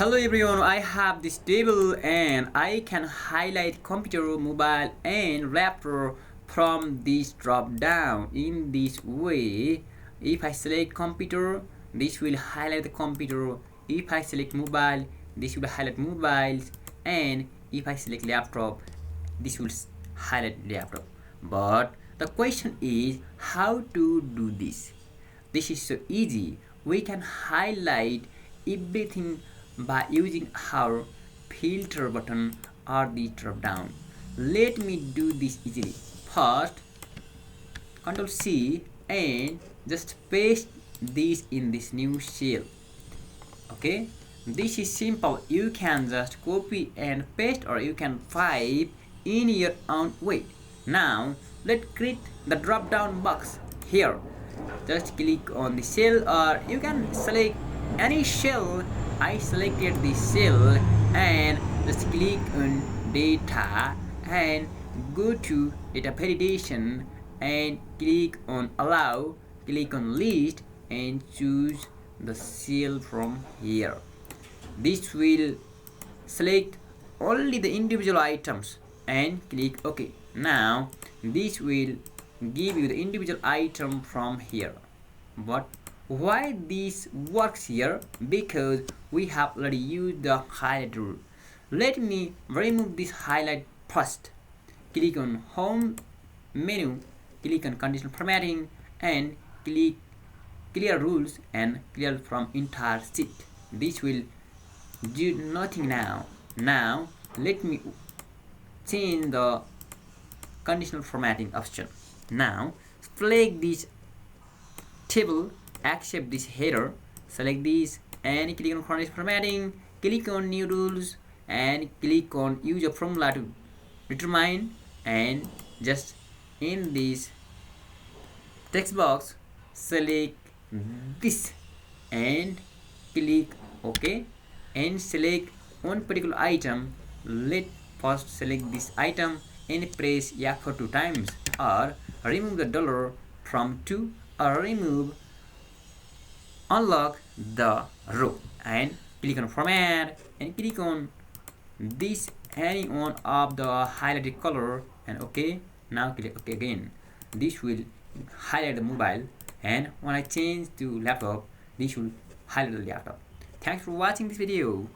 Hello everyone, I have this table and I can highlight computer, mobile and laptop from this drop down in this way. If I select computer, this will highlight the computer. If I select mobile, this will highlight mobiles, and if I select laptop, this will highlight laptop. But the question is how to do this. This is so easy. We can highlight everything by using our filter button or the drop down. Let me do this easily. First, Ctrl C and just paste this in this new cell. Okay, this is simple. You can just copy and paste, or you can type in your own way. Now let's create the drop down box here. Just click on the cell, or you can select any cell. I selected the cell and just click on data and go to data validation and click on allow, click on list and choose the cell from here. This will select only the individual items and click OK. Now this will give you the individual item from here. But why this works here? Because we have already used the highlight rule. Let me remove this highlight first. Click on home menu, click on conditional formatting and click clear rules and clear from entire sheet. This will do nothing now. Now let me change the conditional formatting option. Now select this table, accept this header, select this and click on conditional formatting, click on new rules and click on use a formula to determine, and just in this text box select this and click OK and select one particular item. Let first select this item and press F4 2 times, or remove the dollar from 2, or remove unlock the row and click on format and click on this any one of the highlighted color and OK. Now click OK again. This will highlight the mobile, and when I change to laptop, this will highlight the laptop. Thanks for watching this video.